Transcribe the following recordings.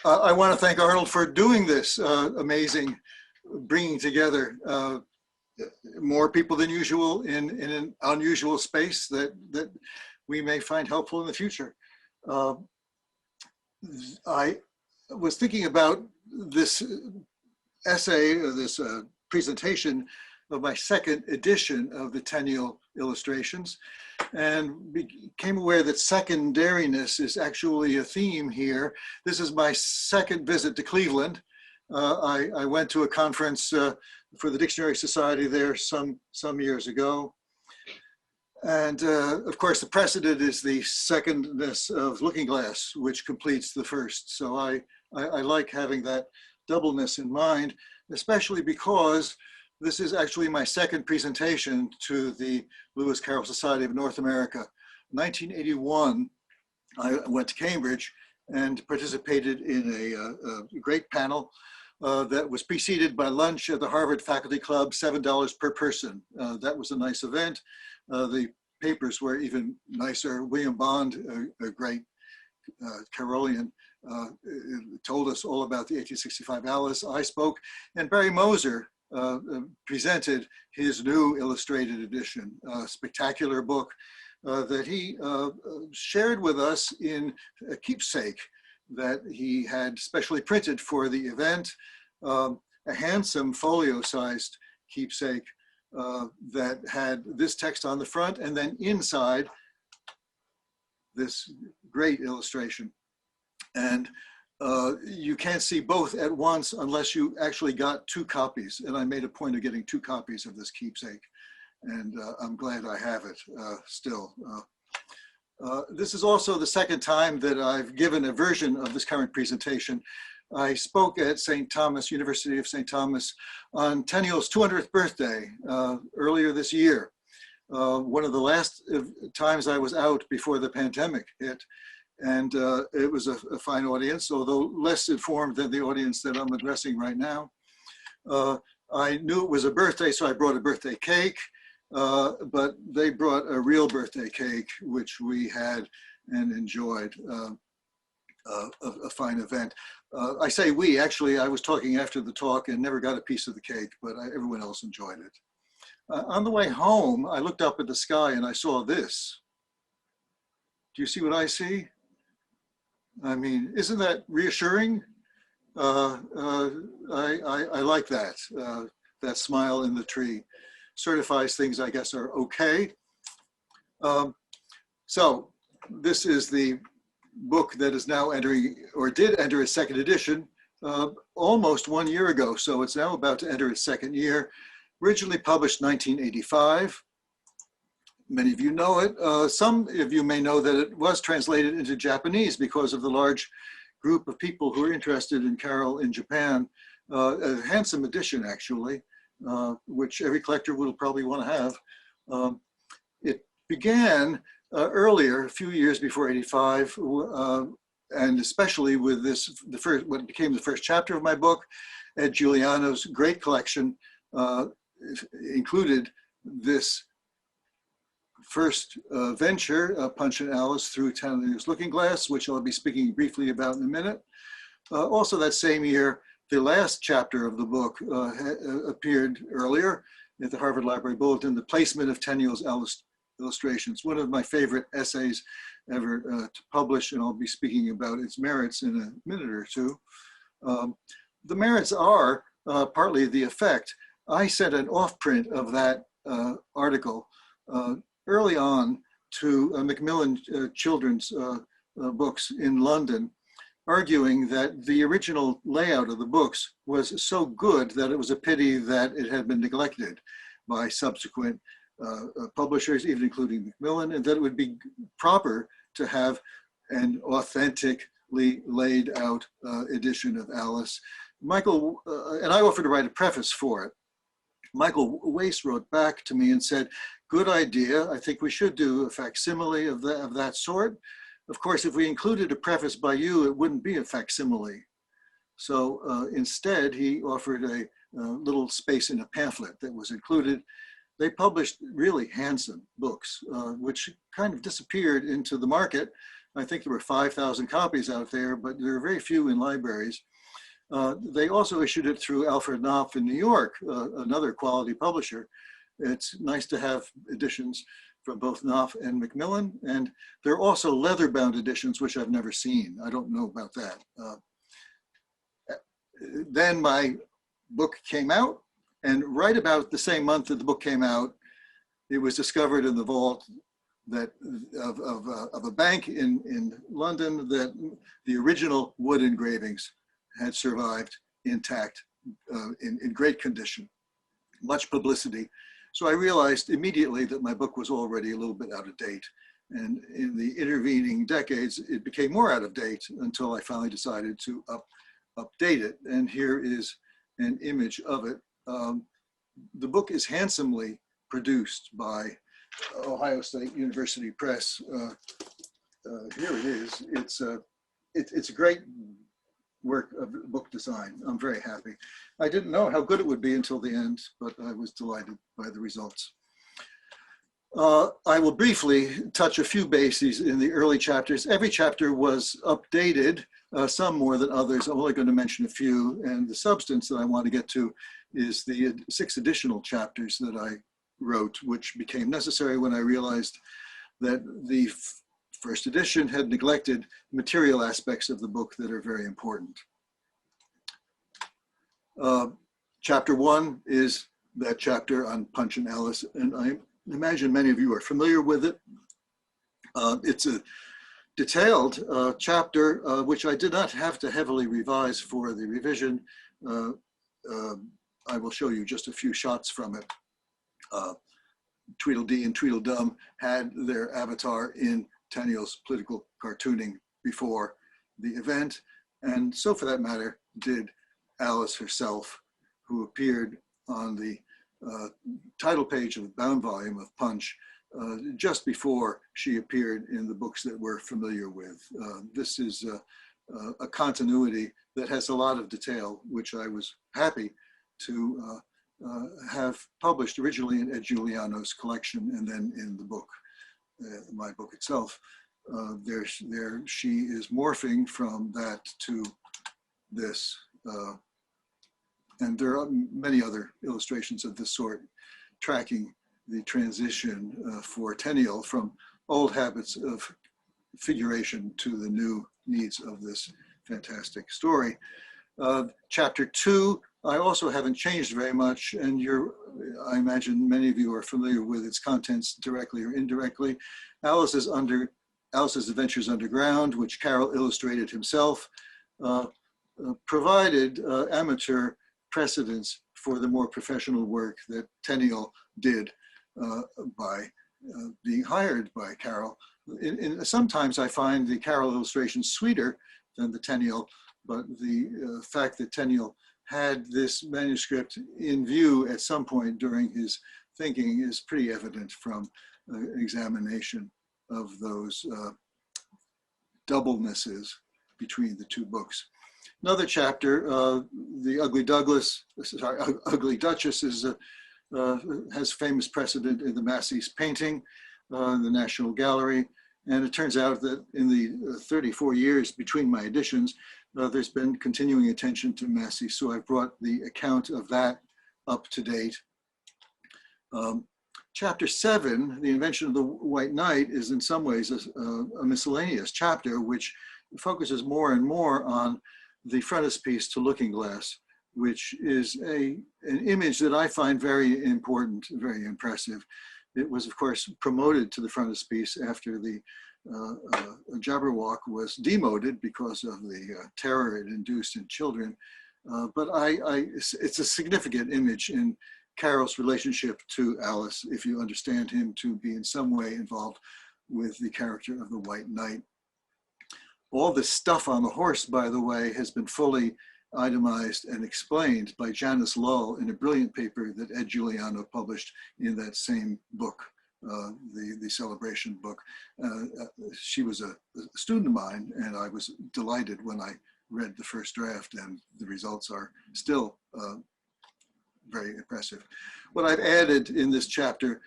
I want to thank Arnold for doing this amazing, bringing together more people than usual in an unusual space that we may find helpful in the future. I was thinking about this essay, or this presentation of my second edition of the Tenniel Illustrations, and became aware that secondariness is actually a theme here. This is my second visit to Cleveland. I went to a conference for the Dictionary Society there some years ago. And of course, the precedent is the secondness of Looking Glass, which completes the first. So I like having that doubleness in mind, especially because this is actually my second presentation to the Lewis Carroll Society of North America. 1981, I went to Cambridge and participated in a great panel that was preceded by lunch at the Harvard Faculty Club, $7 per person. That was a nice event. The papers were even nicer. William Bond, a great Carrollian, told us all about the 1865 Alice. I spoke, and Barry Moser presented his new illustrated edition, a spectacular book that he shared with us in a keepsake that he had specially printed for the event, a handsome folio-sized keepsake that had this text on the front, and then inside this great illustration. And you can't see both at once unless you actually got two copies. And I made a point of getting two copies of this keepsake. And I'm glad I have it still. This is also the second time that I've given a version of this current presentation. I spoke at St. Thomas, University of St. Thomas, on Tenniel's 200th birthday earlier this year. One of the last times I was out before the pandemic hit. And it was a fine audience, although less informed than the audience that I'm addressing right now. I knew it was a birthday, so I brought a birthday cake, but they brought a real birthday cake, which we had and enjoyed. A fine event. I say we, actually, I was talking after the talk and never got a piece of the cake, but everyone else enjoyed it. On the way home, I looked up at the sky and I saw this. Do you see what I see? I mean, isn't that reassuring? I like that. That smile in the tree certifies things, I guess, are okay. So this is the book that is now entering, or did enter its second edition almost 1 year ago. So it's now about to enter its second year. Originally published 1985. Many of you know it. Some of you may know that it was translated into Japanese because of the large group of people who are interested in Carroll in Japan. A handsome edition, actually, which every collector will probably want to have. It began earlier, a few years before 85, and especially with this, what became the first chapter of my book, Ed Giuliano's great collection included this first venture, Punch and Alice through Tenniel's Looking Glass, which I'll be speaking briefly about in a minute. Also that same year, the last chapter of the book appeared earlier at the Harvard Library Bulletin, The Placement of Tenniel's Illustrations, one of my favorite essays ever to publish, and I'll be speaking about its merits in a minute or two. The merits are partly the effect. I sent an off-print of that article early on to Macmillan Children's Books in London, arguing that the original layout of the books was so good that it was a pity that it had been neglected by subsequent publishers, even including Macmillan, and that it would be proper to have an authentically laid out edition of Alice. Michael, and I offered to write a preface for it. Michael Wace wrote back to me and said, good idea. I think we should do a facsimile of that sort. Of course, if we included a preface by you, it wouldn't be a facsimile. So instead, he offered a little space in a pamphlet that was included. they published really handsome books, which kind of disappeared into the market. I think there were 5,000 copies out there, but there are very few in libraries. They also issued it through Alfred Knopf in New York, another quality publisher. It's nice to have editions from both Knopf and Macmillan, and there are also leather-bound editions, which I've never seen. I don't know about that. Then my book came out, and right about the same month that the book came out, it was discovered in the vault that of a bank in London that the original wood engravings had survived intact, in great condition, much publicity. So I realized immediately that my book was already a little bit out of date. And in the intervening decades, it became more out of date until I finally decided to update it. And here is an image of it. The book is handsomely produced by Ohio State University Press. Here it is. It's a great work of book design. I'm very happy. I didn't know how good it would be until the end, but I was delighted by the results. I will briefly touch a few bases in the early chapters. Every chapter was updated, some more than others. I'm only going to mention a few, and the substance that I want to get to is the 6 additional chapters that I wrote, which became necessary when I realized that the first edition had neglected material aspects of the book that are very important. Chapter 1 is that chapter on Punch and Alice, and I imagine many of you are familiar with it. It's a detailed chapter, which I did not have to heavily revise for the revision. I will show you just a few shots from it. Tweedledee and Tweedledum had their avatar in Tenniel's political cartooning before the event, and so for that matter did Alice herself, who appeared on the title page of the bound volume of Punch just before she appeared in the books that we're familiar with. This is a continuity that has a lot of detail, which I was happy to have published originally in Ed Giuliano's collection and then in the book, my book itself. There she is morphing from that to this. And there are many other illustrations of this sort, tracking the transition for Tenniel from old habits of figuration to the new needs of this fantastic story. Chapter 2, I also haven't changed very much, and I imagine many of you are familiar with its contents directly or indirectly. Alice's Adventures Underground, which Carroll illustrated himself, provided amateur precedents for the more professional work that Tenniel did by being hired by Carroll. Sometimes I find the Carroll illustrations sweeter than the Tenniel, but the fact that Tenniel had this manuscript in view at some point during his thinking is pretty evident from an examination of those doublenesses between the two books. Another chapter, the Ugly Duchess has famous precedent in the Massey's painting in the National Gallery. And it turns out that in the 34 years between my editions, there's been continuing attention to Massey. So I've brought the account of that up to date. Chapter 7, The Invention of the White Knight, is in some ways a miscellaneous chapter, which focuses more and more on the frontispiece to Looking Glass, which is an image that I find very important, very impressive. It was, of course, promoted to the frontispiece after the Jabberwock was demoted because of the terror it induced in children. But it's a significant image in Carroll's relationship to Alice, if you understand him to be in some way involved with the character of the White Knight. All this stuff on the horse, by the way, has been fully itemized and explained by Janice Lull in a brilliant paper that Ed Giuliano published in that same book, the Celebration book. She was a student of mine, and I was delighted when I read the first draft, and the results are still very impressive. What I've added in this chapter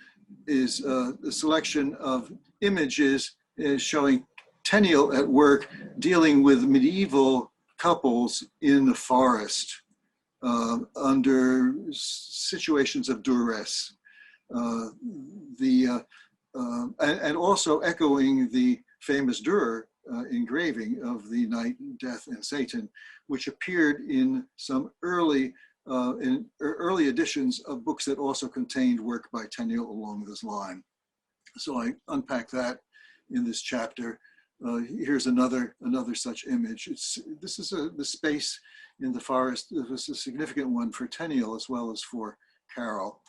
is a selection of images showing Tenniel at work dealing with medieval couples in the forest under situations of duress. And also echoing the famous Dürer engraving of the Night, Death, and Satan, which appeared in some early editions of books that also contained work by Tenniel along this line. So I unpack that in this chapter. Here's another such image. This is the space in the forest. This was a significant one for Tenniel as well as for Carroll.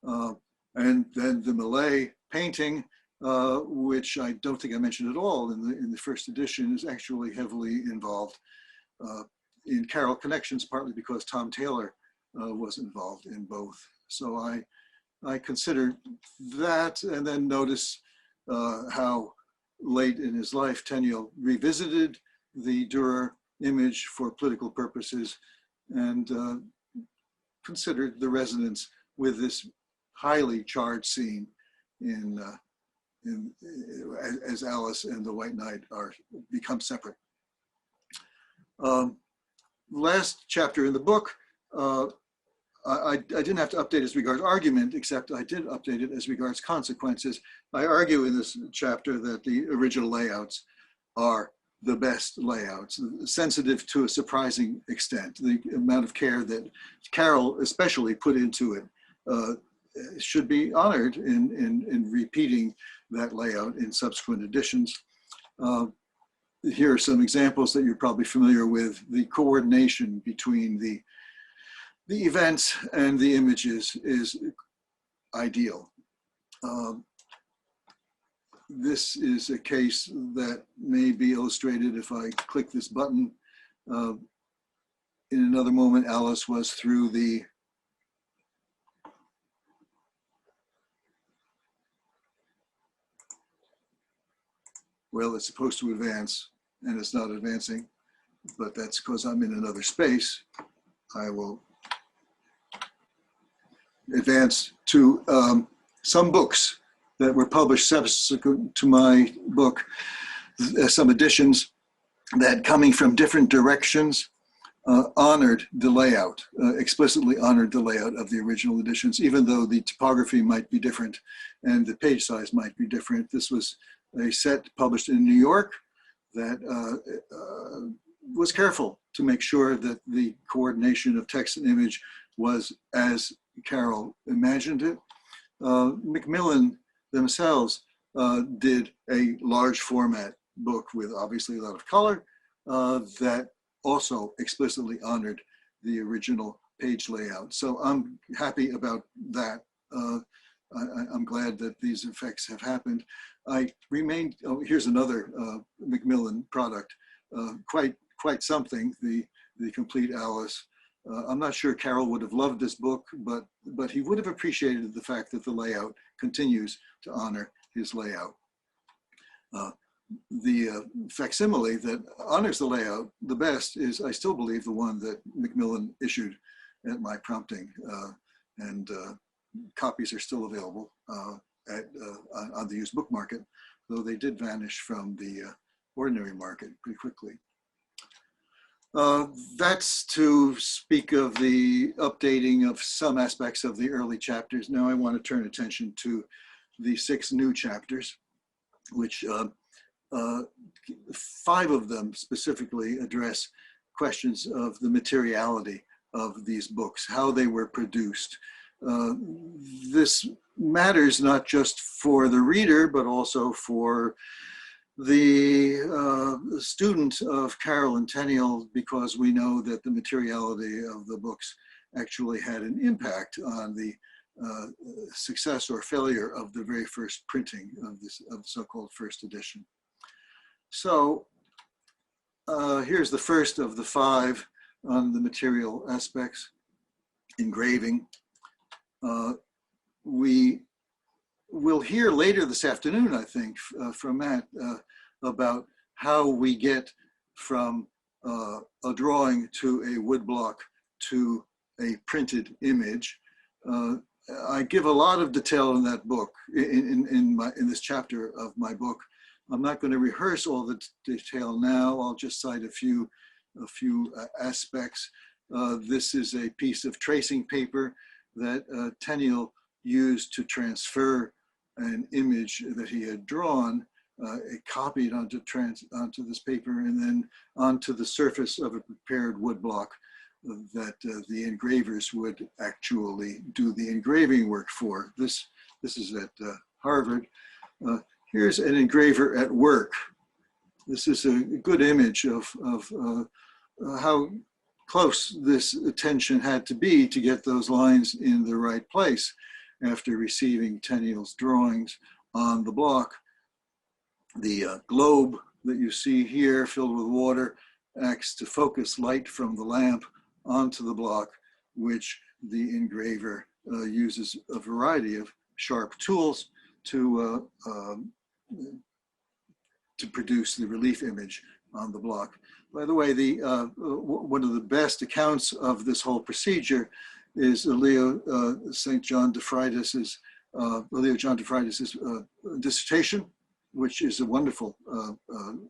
And then the Malay painting, which I don't think I mentioned at all in the first edition, is actually heavily involved in Carroll connections, partly because Tom Taylor was involved in both. So I consider that, and then notice how late in his life Tenniel revisited the Dürer image for political purposes and considered the resonance with this highly charged scene as Alice and the White Knight become separate. Last chapter in the book, I didn't have to update as regards argument, except I did update it as regards consequences. I argue in this chapter that the original layouts are the best layouts, sensitive to a surprising extent. The amount of care that Carroll especially put into it should be honored in repeating that layout in subsequent editions. Here are some examples that you're probably familiar with. The coordination between the events and the images is ideal. This is a case that may be illustrated if I click this button. In another moment, Alice was through the well, it's supposed to advance and it's not advancing, but that's because I'm in another space. I will advance to some books that were published subsequent to my book, some editions that, coming from different directions, honored the layout, explicitly honored the layout of the original editions, even though the typography might be different and the page size might be different. This was a set published in New York that was careful to make sure that the coordination of text and image was as Carroll imagined it. Macmillan themselves did a large format book with obviously a lot of color that also explicitly honored the original page layout. So I'm happy about that. I'm glad that these effects have happened. I remained, oh, here's another Macmillan product, quite something, the complete Alice. I'm not sure Carroll would have loved this book, but he would have appreciated the fact that the layout continues to honor his layout. The facsimile that honors the layout the best is, I still believe, the one that Macmillan issued at my prompting, and copies are still available on the used book market, though they did vanish from the ordinary market pretty quickly. That's to speak of the updating of some aspects of the early chapters. Now I want to turn attention to the 6 new chapters, which 5 of them specifically address questions of the materiality of these books, how they were produced. This matters not just for the reader, but also for the student of Carroll and Tenniel, because we know that the materiality of the books actually had an impact on the success or failure of the very first printing of the so-called first edition. So here's the first of the 5 on the material aspects, engraving. We will hear later this afternoon, I think, from Matt about how we get from a drawing to a woodblock to a printed image. I give a lot of detail in that book, in this chapter of my book. I'm not going to rehearse all the detail now. I'll just cite a few aspects. This is a piece of tracing paper that Tenniel used to transfer an image that he had drawn. It copied onto this paper and then onto the surface of a prepared woodblock that the engravers would actually do the engraving work for. This is at Harvard. Here's an engraver at work. This is a good image of how close this attention had to be to get those lines in the right place after receiving Tenniel's drawings on the block. The globe that you see here filled with water acts to focus light from the lamp onto the block, which the engraver uses a variety of sharp tools to produce the relief image on the block. By the way, one of the best accounts of this whole procedure is Leo John de Freitas's dissertation, which is a wonderful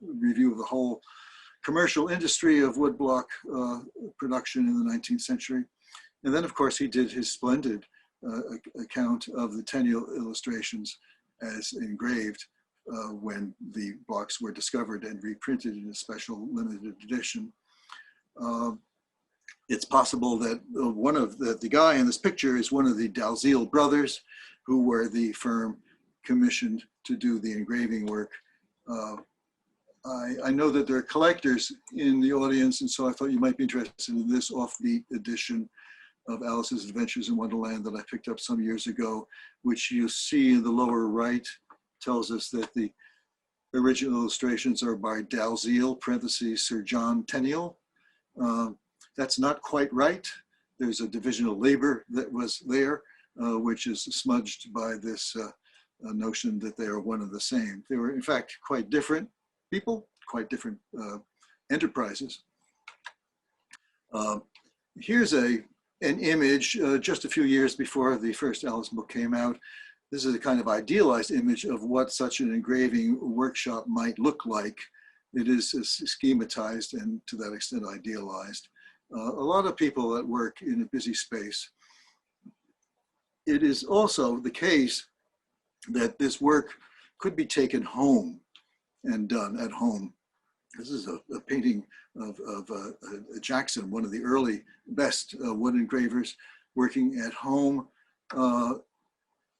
review of the whole commercial industry of woodblock production in the 19th century. And then, of course, he did his splendid account of the Tenniel illustrations as engraved when the blocks were discovered and reprinted in a special limited edition. It's possible that the guy in this picture is one of the Dalziel brothers, who were the firm commissioned to do the engraving work. I know that there are collectors in the audience, and so I thought you might be interested in this offbeat edition of Alice's Adventures in Wonderland that I picked up some years ago, which you see in the lower right, tells us that the original illustrations are by Dalziel, parentheses, Sir John Tenniel. That's not quite right. There's a division of labor that was there, which is smudged by this notion that they are one and the same. They were, in fact, quite different people, quite different enterprises. Here's an image just a few years before the first Alice book came out. This is a kind of idealized image of what such an engraving workshop might look like. It is schematized and to that extent idealized. A lot of people that work in a busy space. It is also the case that this work could be taken home and done at home. This is a painting of Jackson, one of the early best wood engravers, working at home.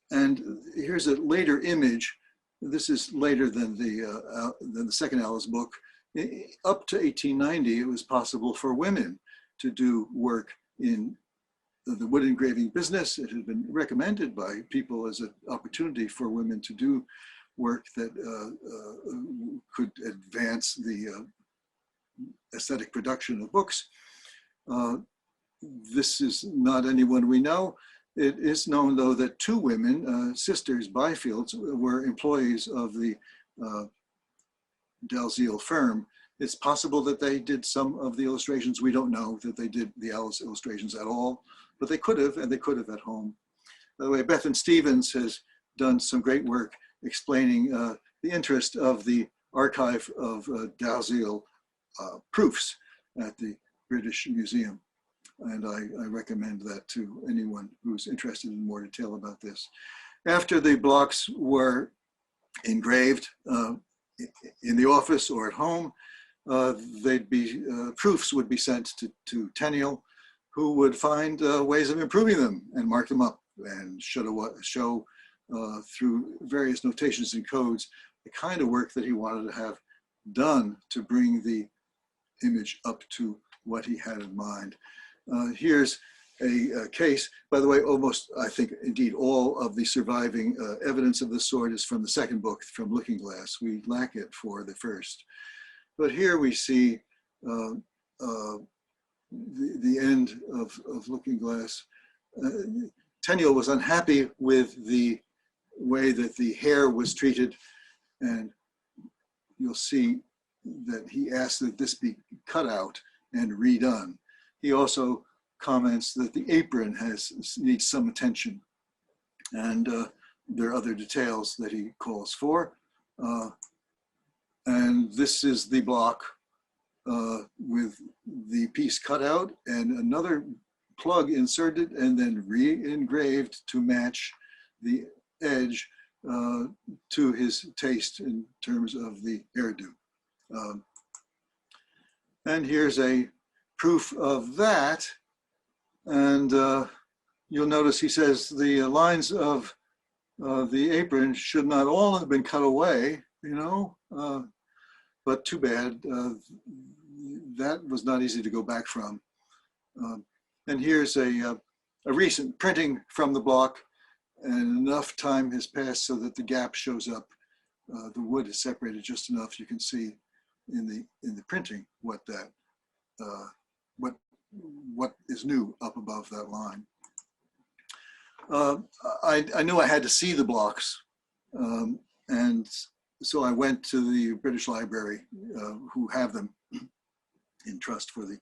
And here's a later image. This is later than the second Alice book. Up to 1890, it was possible for women to do work in the wood engraving business. It had been recommended by people as an opportunity for women to do work that could advance the aesthetic production of books. This is not anyone we know. It is known, though, that two women, sisters Byfields, were employees of the Dalziel firm. It's possible that they did some of the illustrations. We don't know that they did the Alice illustrations at all, but they could have, and they could have at home. By the way, Bethan Stevens has done some great work explaining the interest of the archive of Dalziel proofs at the British Museum. And I recommend that to anyone who's interested in more detail about this. After the blocks were engraved in the office or at home, proofs would be sent to Tenniel, who would find ways of improving them and mark them up and show through various notations and codes the kind of work that he wanted to have done to bring the image up to what he had in mind. Here's a case, by the way, almost, I think, indeed, all of the surviving evidence of this sort is from the second book, from Looking Glass. We lack it for the first. But here we see the end of Looking Glass. Tenniel was unhappy with the way that the hair was treated, and you'll see that he asked that this be cut out and redone. He also comments that the apron needs some attention. And there are other details that he calls for. And this is the block with the piece cut out and another plug inserted and then re-engraved to match the edge to his taste in terms of the hairdo. And here's a proof of that. And you'll notice he says the lines of the apron should not all have been cut away, you know, but too bad. That was not easy to go back from. And here's a recent printing from the block, and enough time has passed so that the gap shows up. The wood is separated just enough. You can see in the printing what that what is new up above that line. I knew I had to see the blocks, and so I went to the British Library, who have them in trust for the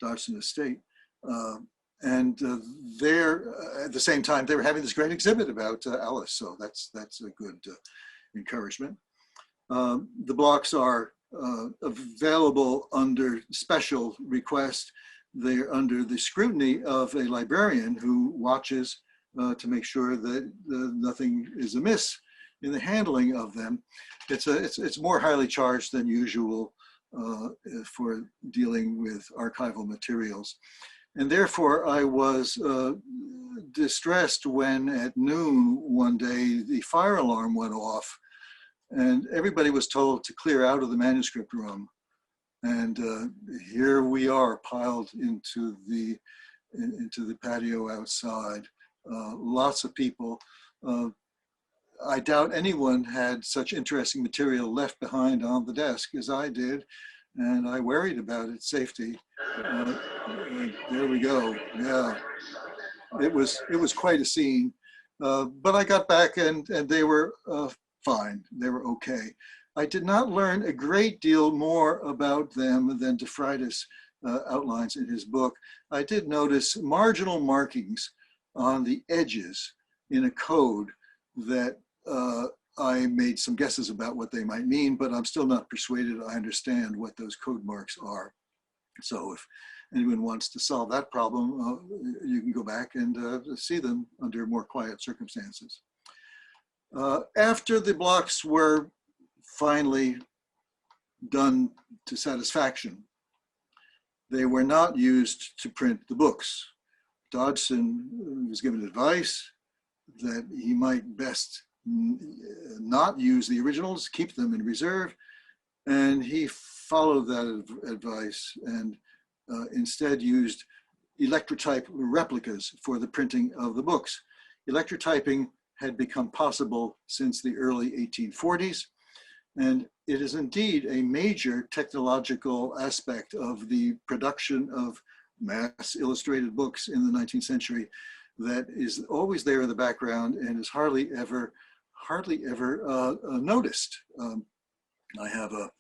Dodgson estate. And there, at the same time, they were having this great exhibit about Alice, so that's a good encouragement. The blocks are available under special request. They're under the scrutiny of a librarian who watches to make sure that nothing is amiss in the handling of them. It's more highly charged than usual for dealing with archival materials. And therefore, I was distressed when at noon one day the fire alarm went off and everybody was told to clear out of the manuscript room. And here we are piled into the patio outside. Lots of people. I doubt anyone had such interesting material left behind on the desk as I did, and I worried about its safety. There we go. Yeah, it was quite a scene. But I got back and they were fine. They were okay. I did not learn a great deal more about them than DeFreitas outlines in his book. I did notice marginal markings on the edges in a code that I made some guesses about what they might mean, but I'm still not persuaded I understand what those code marks are. So if anyone wants to solve that problem, you can go back and see them under more quiet circumstances. After the blocks were finally done to satisfaction, they were not used to print the books. Dodgson was given advice that he might best not use the originals, keep them in reserve, and he followed that advice and instead used electrotype replicas for the printing of the books. Electrotyping had become possible since the early 1840s, and it is indeed a major technological aspect of the production of mass illustrated books in the 19th century that is always there in the background and is hardly ever noticed. I have a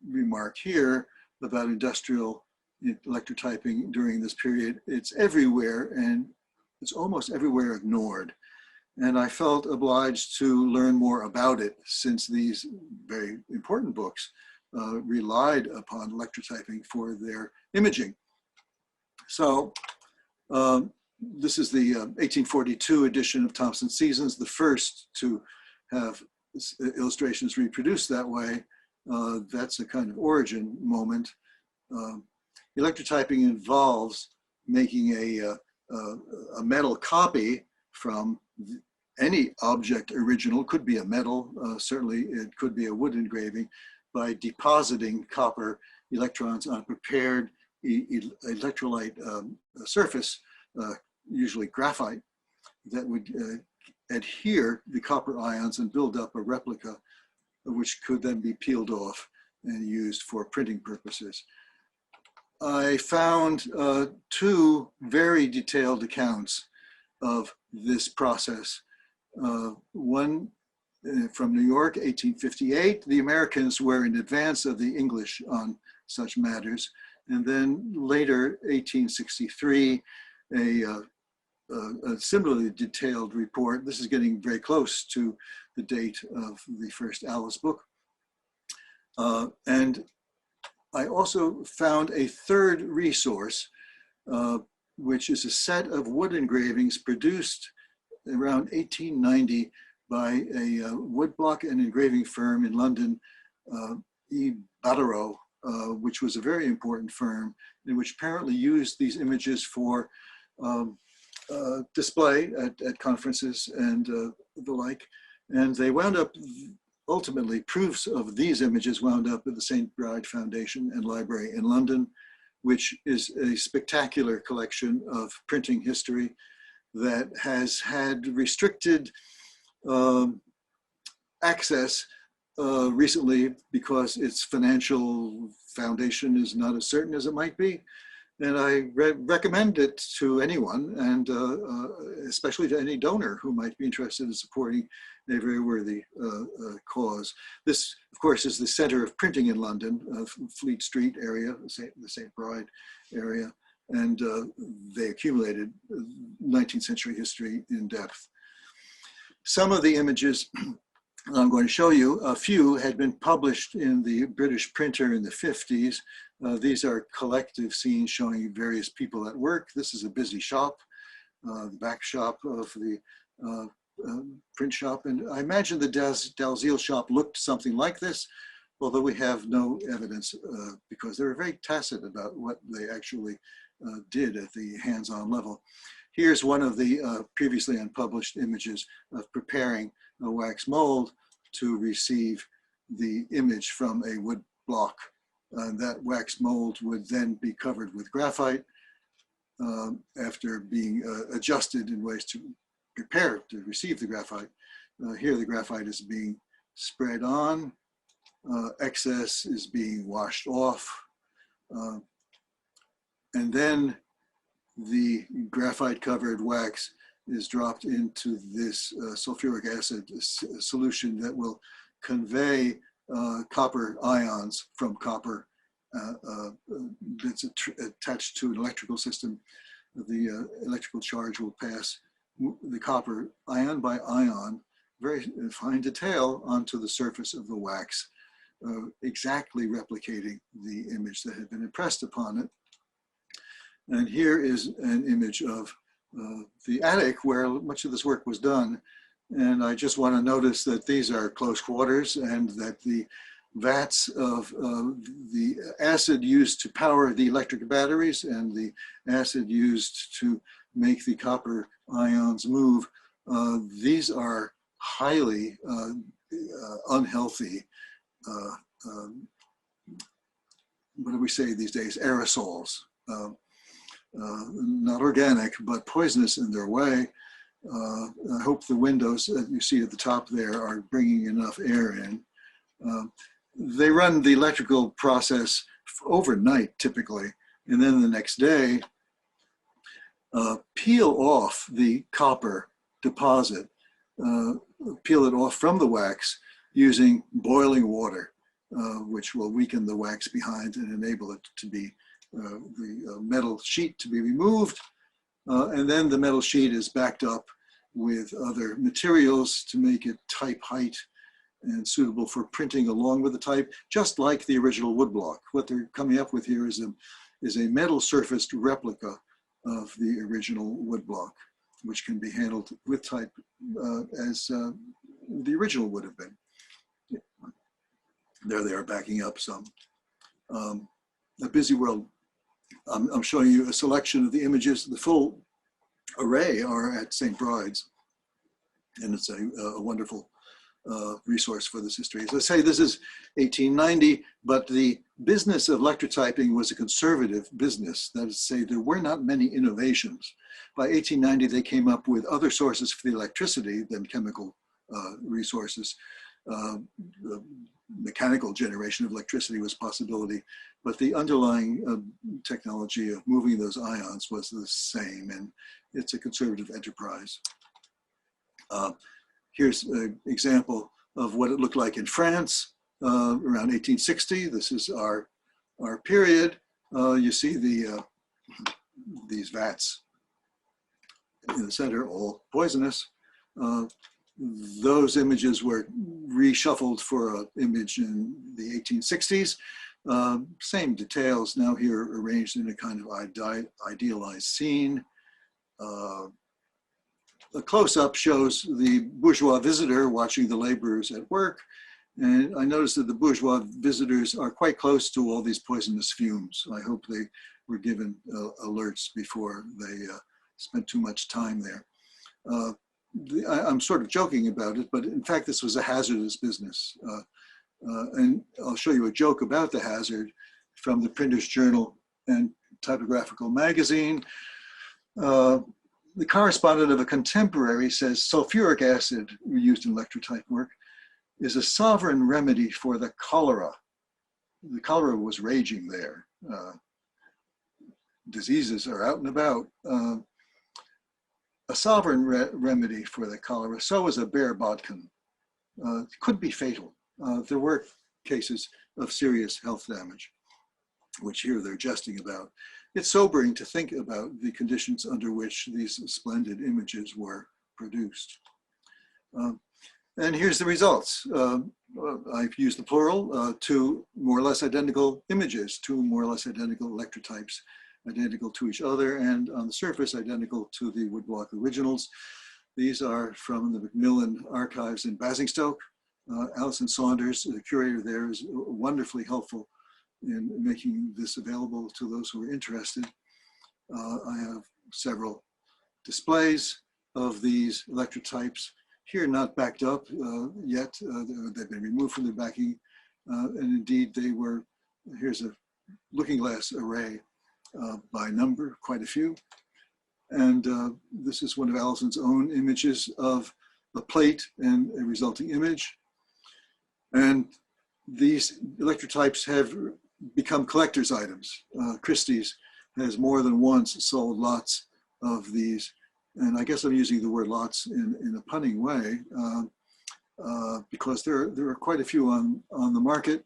remark here about industrial electrotyping during this period. It's everywhere and it's almost everywhere ignored. And I felt obliged to learn more about it since these very important books relied upon electrotyping for their imaging. So this is the 1842 edition of Thompson's Seasons, the first to have illustrations reproduced that way. That's a kind of origin moment. Electrotyping involves making a metal copy from any object original, could be a metal, certainly it could be a wood engraving, by depositing copper electrons on a prepared electrolyte surface, usually graphite, that would adhere the copper ions and build up a replica, which could then be peeled off and used for printing purposes. I found two very detailed accounts of this process. One from New York, 1858. The Americans were in advance of the English on such matters. And then later, 1863, a similarly detailed report. This is getting very close to the date of the first Alice book. And I also found a third resource, which is a set of wood engravings produced around 1890 by a woodblock and engraving firm in London, E. Badereau, which was a very important firm, and which apparently used these images for display at conferences and the like. And they wound up, ultimately, proofs of these images wound up at the St. Bride Foundation and Library in London, which is a spectacular collection of printing history that has had restricted access recently because its financial foundation is not as certain as it might be. And I recommend it to anyone, and especially to any donor who might be interested in supporting a very worthy cause. This, of course, is the center of printing in London, Fleet Street area, the St. Bride area, and they accumulated 19th century history in depth. Some of the images I'm going to show you, a few had been published in the British Printer in the 50s. These are collective scenes showing various people at work. This is a busy shop, the back shop of the print shop. And I imagine the Dalziel shop looked something like this, although we have no evidence because they were very tacit about what they actually did at the hands-on level. Here's one of the previously unpublished images of preparing a wax mold to receive the image from a wood block. That wax mold would then be covered with graphite after being adjusted in ways to prepare to receive the graphite. Here the graphite is being spread on, excess is being washed off, and then the graphite covered wax is dropped into this sulfuric acid solution that will convey copper ions from copper that's attached to an electrical system. The electrical charge will pass the copper ion by ion, very fine detail, onto the surface of the wax, exactly replicating the image that had been impressed upon it. And here is an image of the attic where much of this work was done. And I just want to notice that these are close quarters and that the vats of the acid used to power the electric batteries and the acid used to make the copper ions move, these are highly unhealthy, what do we say these days, aerosols. Not organic, but poisonous in their way. I hope the windows that you see at the top there are bringing enough air in. They run the electrical process overnight typically, and then the next day peel off the copper deposit, peel it off from the wax using boiling water, which will weaken the wax behind and enable it to be the metal sheet to be removed, and then the metal sheet is backed up with other materials to make it type height and suitable for printing along with the type, just like the original woodblock. What they're coming up with here is a metal surfaced replica of the original woodblock, which can be handled with type as the original would have been. There they are backing up some. A busy world. I'm showing you a selection of the images. The full array are at St. Bride's, and it's a wonderful resource for this history. As I say, this is 1890, but the business of electrotyping was a conservative business. That is to say, there were not many innovations. By 1890, they came up with other sources for the electricity than chemical resources. The mechanical generation of electricity was a possibility, but the underlying technology of moving those ions was the same, and it's a conservative enterprise. Here's an example of what it looked like in France around 1860. This is our period. You see these vats in the center, all poisonous. Those images were reshuffled for an image in the 1860s. Same details now here arranged in a kind of idealized scene. The close-up shows the bourgeois visitor watching the laborers at work. And I noticed that the bourgeois visitors are quite close to all these poisonous fumes. I hope they were given alerts before they spent too much time there. I'm sort of joking about it, but in fact, this was a hazardous business. And I'll show you a joke about the hazard from the Printer's Journal and Typographical Magazine. The correspondent of a contemporary says sulfuric acid, used in electrotype work, is a sovereign remedy for the cholera. The cholera was raging there. Diseases are out and about. A sovereign remedy for the cholera, so is a bare bodkin. It could be fatal. There were cases of serious health damage, which here they're jesting about. It's sobering to think about the conditions under which these splendid images were produced. And here's the results. I've used the plural, two more or less identical images, two more or less identical electrotypes, identical to each other, and on the surface, identical to the woodblock originals. These are from the Macmillan archives in Basingstoke. Alison Saunders, the curator there, is wonderfully helpful in making this available to those who are interested. I have several displays of these electrotypes. Here, not backed up yet. They've been removed from their backing. And indeed, they were, here's a looking glass array by number, quite a few. And this is one of Alison's own images of a plate and a resulting image. And these electrotypes have become collector's items. Christie's has more than once sold lots of these. And I guess I'm using the word lots in a punning way because there are quite a few on the market.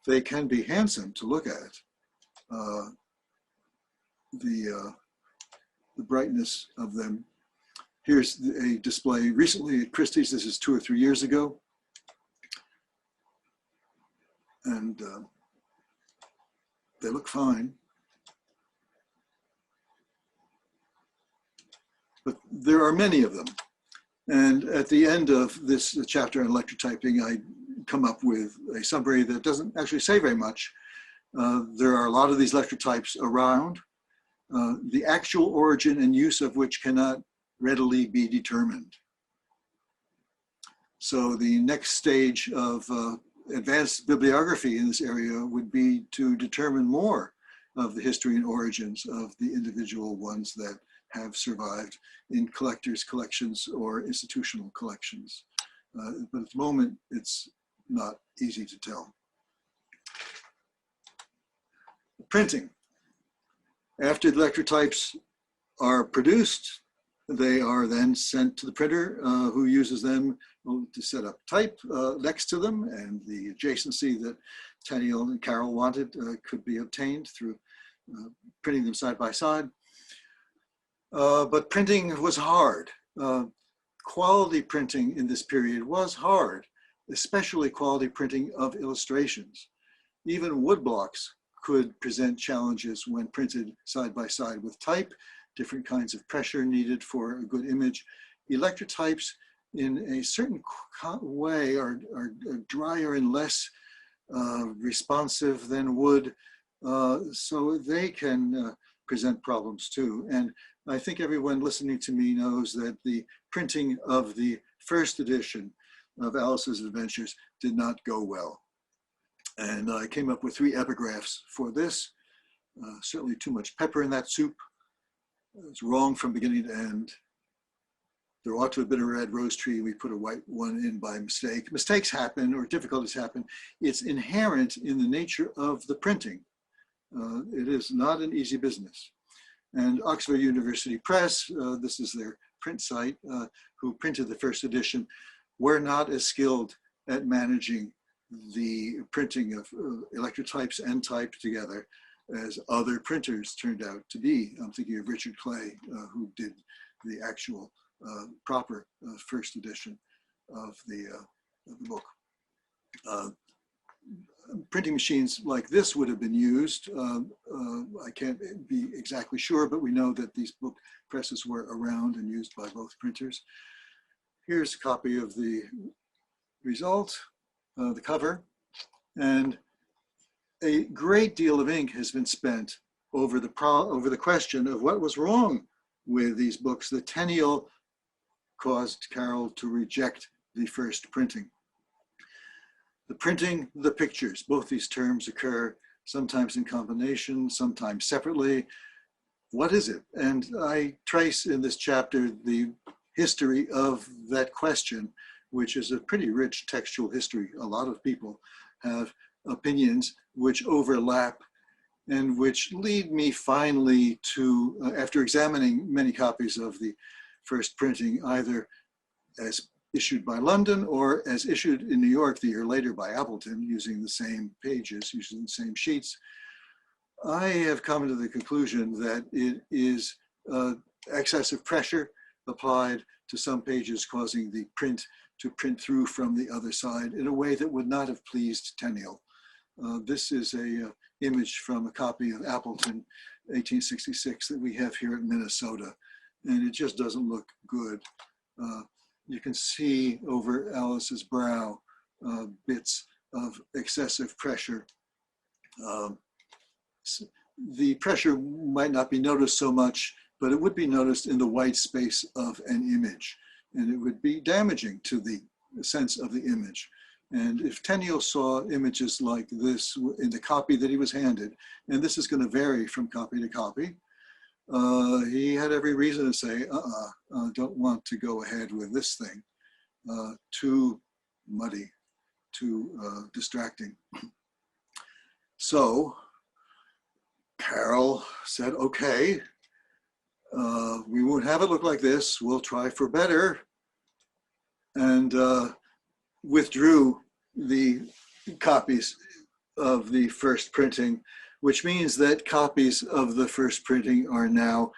They can be handsome to look at. The brightness of them. Here's a display recently at Christie's. This is 2 or 3 years ago. And they look fine. But there are many of them. And at the end of this chapter on electrotyping, I come up with a summary that doesn't actually say very much. There are a lot of these electrotypes around, the actual origin and use of which cannot readily be determined. So the next stage of advanced bibliography in this area would be to determine more of the history and origins of the individual ones that have survived in collectors' collections or institutional collections. But at the moment, it's not easy to tell. Printing. After the electrotypes are produced, they are then sent to the printer who uses them to set up type next to them, and the adjacency that Tenniel and Carol wanted could be obtained through printing them side by side. But printing was hard. Quality printing in this period was hard, especially quality printing of illustrations. Even woodblocks could present challenges when printed side by side with type, different kinds of pressure needed for a good image. Electrotypes in a certain way are drier and less responsive than wood, so they can present problems too. And I think everyone listening to me knows that the printing of the first edition of Alice's Adventures did not go well. And I came up with 3 epigraphs for this. Certainly too much pepper in that soup. It's wrong from beginning to end. There ought to have been a red rose tree. We put a white one in by mistake. Mistakes happen or difficulties happen. It's inherent in the nature of the printing. It is not an easy business. And Oxford University Press, this is their print site, who printed the first edition, were not as skilled at managing the printing of electrotypes and type together as other printers turned out to be. I'm thinking of Richard Clay, who did the actual proper first edition of the book. Printing machines like this would have been used. I can't be exactly sure, but we know that these book presses were around and used by both printers. Here's a copy of the result, the cover, and a great deal of ink has been spent over the question of what was wrong with these books. The Tenniel caused Carol to reject the first printing. The printing, the pictures, both these terms occur sometimes in combination, sometimes separately. What is it? And I trace in this chapter the history of that question, which is a pretty rich textual history. A lot of people have opinions which overlap and which lead me finally to, after examining many copies of the first printing, either as issued by London or as issued in New York the year later by Appleton, using the same pages, using the same sheets, I have come to the conclusion that it is excessive pressure applied to some pages, causing the print to print through from the other side in a way that would not have pleased Tenniel. This is a image from a copy of Appleton, 1866, that we have here in Minnesota, and it just doesn't look good. You can see over Alice's brow bits of excessive pressure. The pressure might not be noticed so much, but it would be noticed in the white space of an image, and it would be damaging to the sense of the image. And if Tenniel saw images like this in the copy that he was handed, and this is going to vary from copy to copy, he had every reason to say, don't want to go ahead with this thing. Too muddy, too distracting. So Carol said, okay, we won't have it look like this. We'll try for better. And withdrew the copies of the first printing, which means that copies of the first printing are now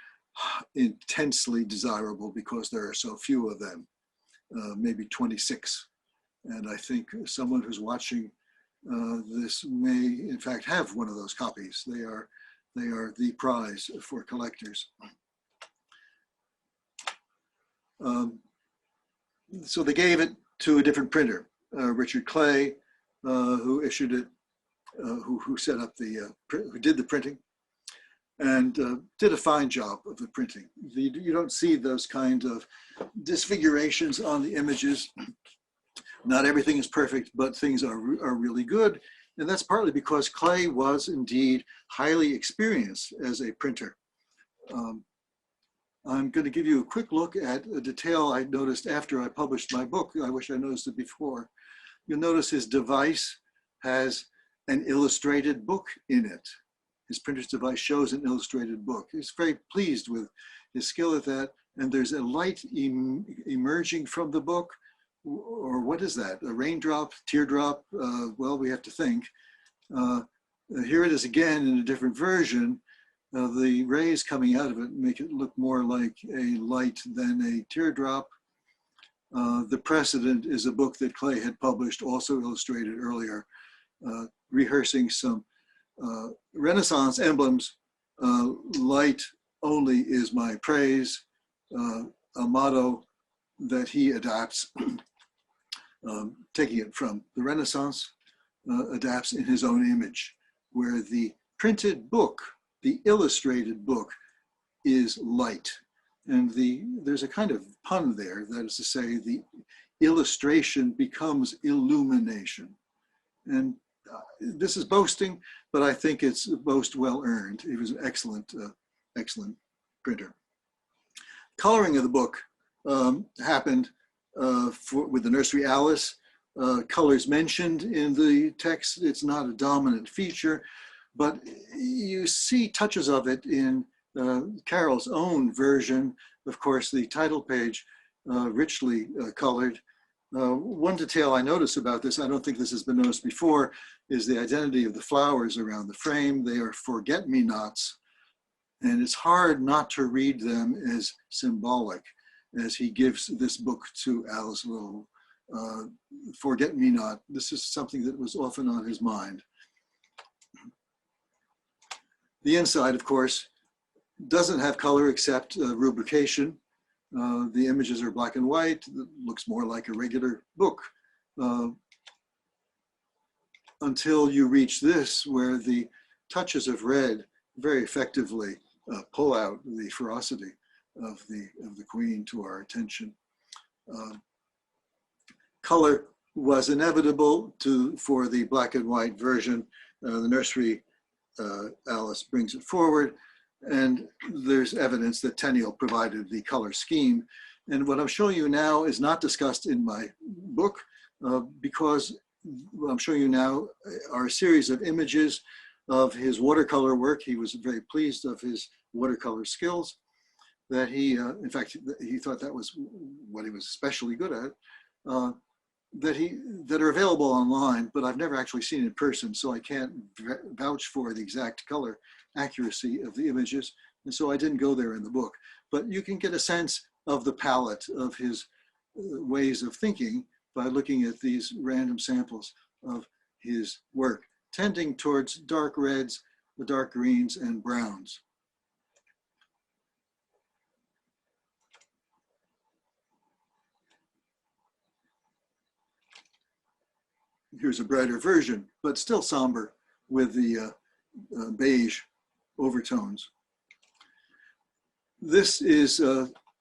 intensely desirable because there are so few of them, maybe 26. And I think someone who's watching this may in fact have one of those copies. They are the prize for collectors. So they gave it to a different printer, Richard Clay, who issued it, who set up who did the printing, and did a fine job of the printing. You don't see those kind of disfigurations on the images. Not everything is perfect, but things are really good. And that's partly because Clay was indeed highly experienced as a printer. I'm going to give you a quick look at a detail I noticed after I published my book. I wish I noticed it before. You'll notice his device has an illustrated book in it. His printer's device shows an illustrated book. He's very pleased with his skill at that. And there's a light emerging from the book. Or what is that? A raindrop, teardrop? Well, we have to think. Here it is again in a different version. The rays coming out of it make it look more like a light than a teardrop. The Precedent is a book that Clay had published, also illustrated earlier, rehearsing some Renaissance emblems. Light only is my praise, a motto that he adapts, taking it from the Renaissance, adapts in his own image, where the printed book, the illustrated book, is light. And there's a kind of pun there, that is to say, the illustration becomes illumination. And this is boasting, but I think it's a boast well earned. He was an excellent, excellent printer. Coloring of the book happened with the Nursery Alice. Colors mentioned in the text. It's not a dominant feature, but you see touches of it in Carol's own version. Of course, the title page, richly colored. One detail I notice about this, I don't think this has been noticed before, is the identity of the flowers around the frame. They are forget-me-nots, and it's hard not to read them as symbolic, as he gives this book to Alice, little forget-me-not. This is something that was often on his mind. The inside, of course, doesn't have color except rubrication. The images are black and white. It looks more like a regular book until you reach this, where the touches of red very effectively pull out the ferocity of the queen to our attention. Color was inevitable for the black and white version. The Nursery Alice brings it forward, and there's evidence that Tenniel provided the color scheme. And what I'm showing you now is not discussed in my book because what I'm showing you now are a series of images of his watercolor work. He was very pleased of his watercolor skills, that he, in fact, he thought that was what he was especially good at, that are available online, but I've never actually seen in person, so I can't vouch for the exact color accuracy of the images, and so I didn't go there in the book. But you can get a sense of the palette of his ways of thinking by looking at these random samples of his work, tending towards dark reds, the dark greens, and browns. Here's a brighter version, but still somber with the beige overtones. This is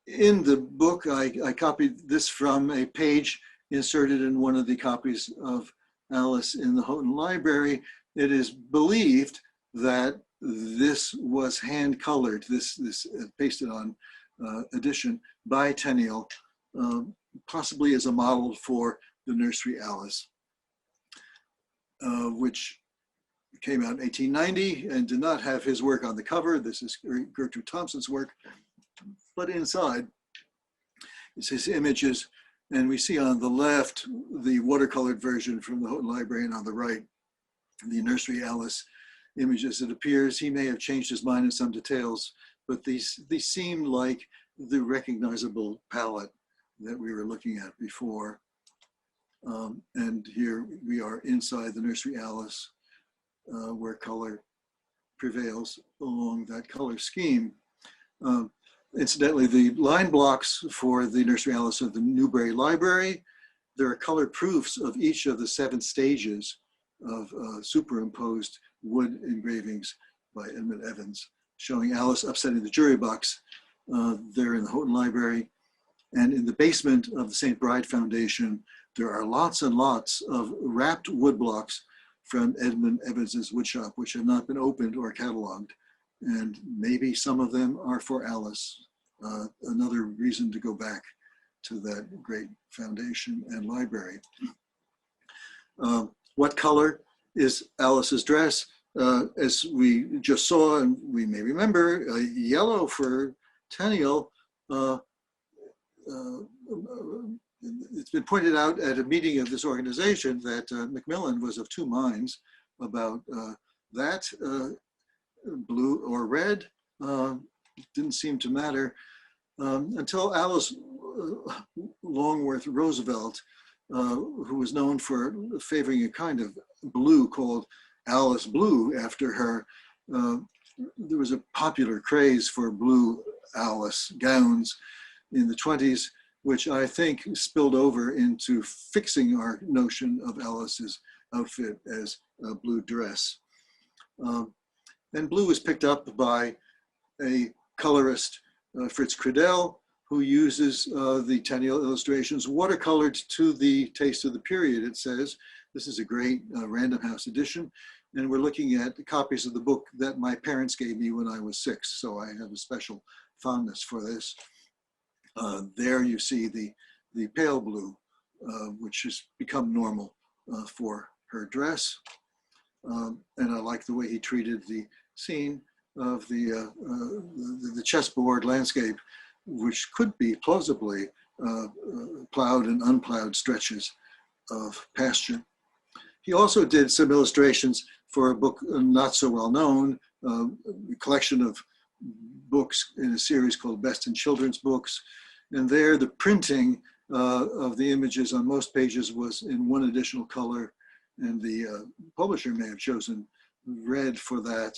in the book. I copied this from a page inserted in one of the copies of Alice in the Houghton Library. It is believed that this was hand colored, this pasted on edition by Tenniel, possibly as a model for the Nursery Alice, which came out in 1890 and did not have his work on the cover. This is Gertrude Thompson's work, but inside is his images. And we see on the left the watercolored version from the Houghton Library, and on the right, the Nursery Alice images. It appears he may have changed his mind in some details, but these seem like the recognizable palette that we were looking at before. And here we are inside the Nursery Alice, where color prevails along that color scheme. Incidentally, the line blocks for the Nursery Alice of the Newberry Library, there are color proofs of each of the 7 stages of superimposed wood engravings by Edmund Evans, showing Alice upsetting the jury box there in the Houghton Library. And in the basement of the St. Bride Foundation, there are lots and lots of wrapped wood blocks from Edmund Evans's woodshop, which have not been opened or cataloged. And maybe some of them are for Alice. Another reason to go back to that great foundation and library. What color is Alice's dress? As we just saw, and we may remember, yellow for Tenniel. It's been pointed out at a meeting of this organization that Macmillan was of 2 minds about that. Blue or red didn't seem to matter until Alice Longworth Roosevelt, who was known for favoring a kind of blue called Alice Blue after her. There was a popular craze for blue Alice gowns in the 20s, which I think spilled over into fixing our notion of Alice's outfit as a blue dress. And blue was picked up by a colorist, Fritz Cradell, who uses the Tenniel Illustrations watercolored to the taste of the period, it says. This is a great Random House edition. And we're looking at the copies of the book that my parents gave me when I was 6. So I have a special fondness for this. There you see the pale blue, which has become normal for her dress. And I like the way he treated the scene of the chessboard landscape, which could be plausibly plowed and unplowed stretches of pasture. He also did some illustrations for a book not so well known, a collection of books in a series called Best in Children's Books. And there the printing of the images on most pages was in one additional color, and the publisher may have chosen red for that.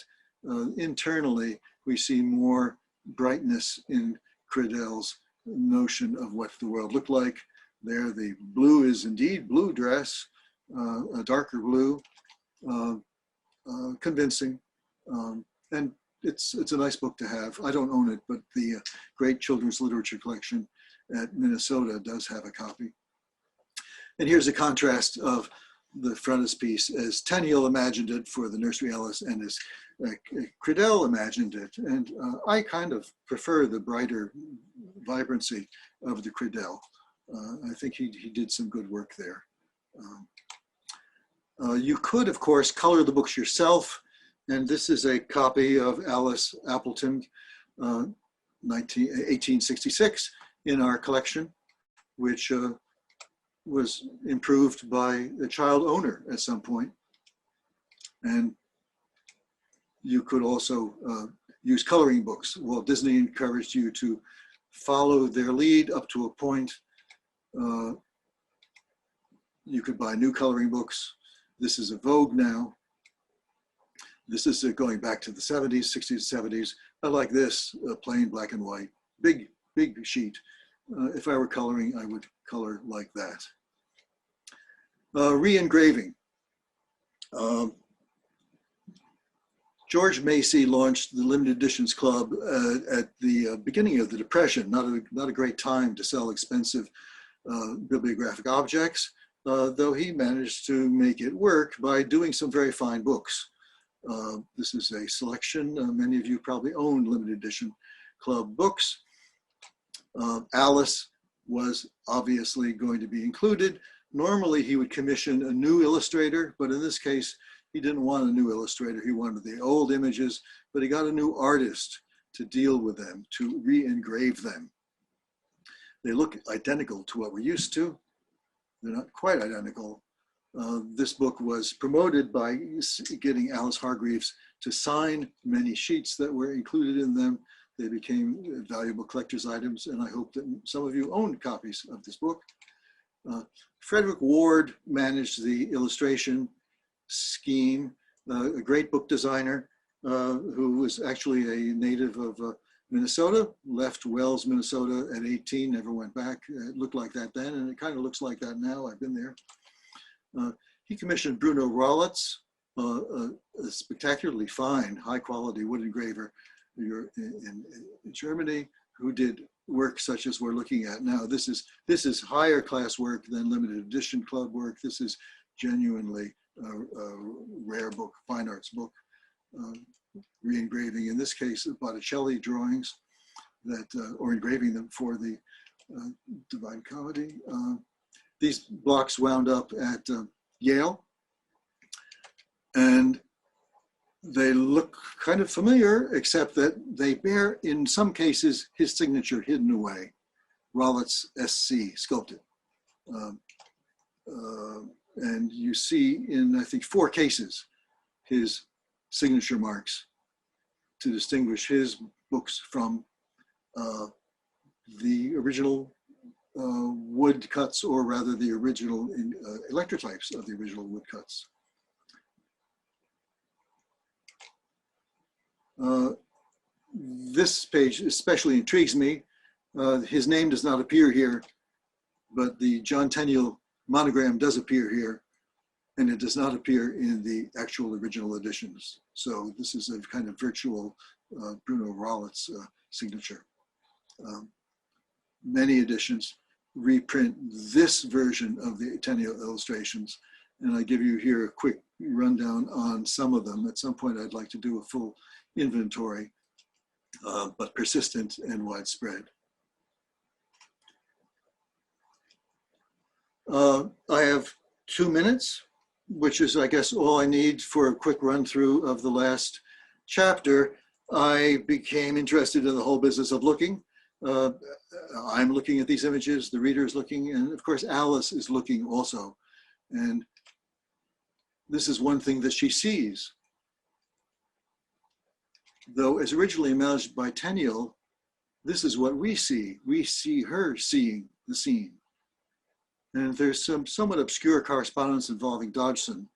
Internally, we see more brightness in Credell's notion of what the world looked like. There, the blue is indeed blue dress, a darker blue, convincing, and it's a nice book to have. I don't own it, but the Great Children's Literature Collection at Minnesota does have a copy. And here's a contrast of the frontispiece as Tenniel imagined it for the Nursery Alice and as Credell imagined it. And I kind of prefer the brighter vibrancy of the Credell. I think he did some good work there. You could, of course, color the books yourself. And this is a copy of Alice Appleton, 1866, in our collection, which was improved by a child owner at some point. And you could also use coloring books. Walt Disney encouraged you to follow their lead up to a point. You could buy new coloring books. This is a Vogue now. This is going back to the 70s, 60s, 70s. I like this, plain black and white, big sheet. If I were coloring, I would color like that. Reengraving. George Macy launched the Limited Editions Club at the beginning of the Depression. Not a great time to sell expensive bibliographic objects, though he managed to make it work by doing some very fine books. This is a selection. Many of you probably own Limited Edition Club books. Alice was obviously going to be included. Normally he would commission a new illustrator, but in this case, he didn't want a new illustrator. He wanted the old images, but he got a new artist to deal with them, to re-engrave them. They look identical to what we're used to. They're not quite identical. This book was promoted by getting Alice Hargreaves to sign many sheets that were included in them. They became valuable collector's items, and I hope that some of you own copies of this book. Frederick Ward managed the illustration scheme, a great book designer who was actually a native of Minnesota, left Wells, Minnesota at 18, never went back. It looked like that then, and it kind of looks like that now. I've been there. He commissioned Bruno Rollitz, a spectacularly fine, high-quality wood engraver in Germany, who did work such as we're looking at now. This is higher class work than Limited Edition Club work. This is genuinely a rare book, fine arts book. Re-engraving, in this case, Botticelli drawings that, or engraving them for the Divine Comedy. These blocks wound up at Yale, and they look kind of familiar, except that they bear, in some cases, his signature hidden away. Rollitz SC, sculpted. And you see in, I think, 4 cases, his signature marks to distinguish his books from the original woodcuts, or rather the original electrotypes of the original woodcuts. This page especially intrigues me. His name does not appear here, but the John Tenniel monogram does appear here, and it does not appear in the actual original editions. So this is a kind of virtual Bruno Rollitz signature. Many editions reprint this version of the Tenniel Illustrations, and I give you here a quick rundown on some of them. At some point I'd like to do a full inventory, but persistent and widespread. I have 2 minutes, which is, I guess, all I need for a quick run through of the last chapter. I became interested in the whole business of looking. I'm looking at these images, the reader is looking, and of course Alice is looking also. And this is one thing that she sees. Though as originally imagined by Tenniel, this is what we see. We see her seeing the scene. And there's some somewhat obscure correspondence involving Dodgson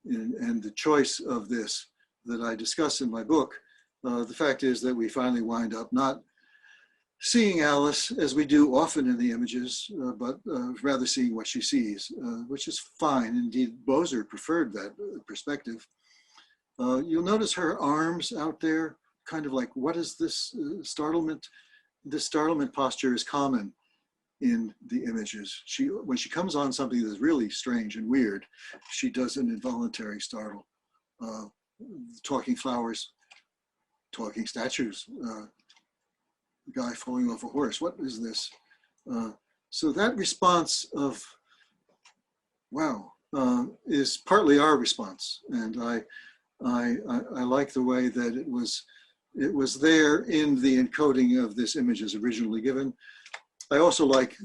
and the choice of this that I discuss in my book. The fact is that we finally wind up not seeing Alice as we do often in the images, but rather seeing what she sees, which is fine. Indeed, Boser preferred that perspective. You'll notice her arms out there, kind of like, what is this startlement? This startlement posture is common in the images. When she comes on something that's really strange and weird, she does an involuntary startle. Talking flowers, talking statues, the guy falling off a horse. What is this? So that response of, wow, is partly our response. And I like the way that it was there in the encoding of this image as originally given. I also like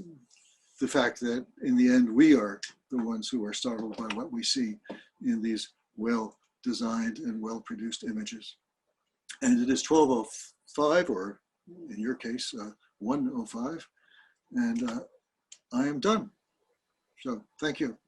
the fact that in the end, we are the ones who are startled by what we see in these well-designed and well-produced images. And it is 12:05, or in your case, 1:05, and I am done. So thank you.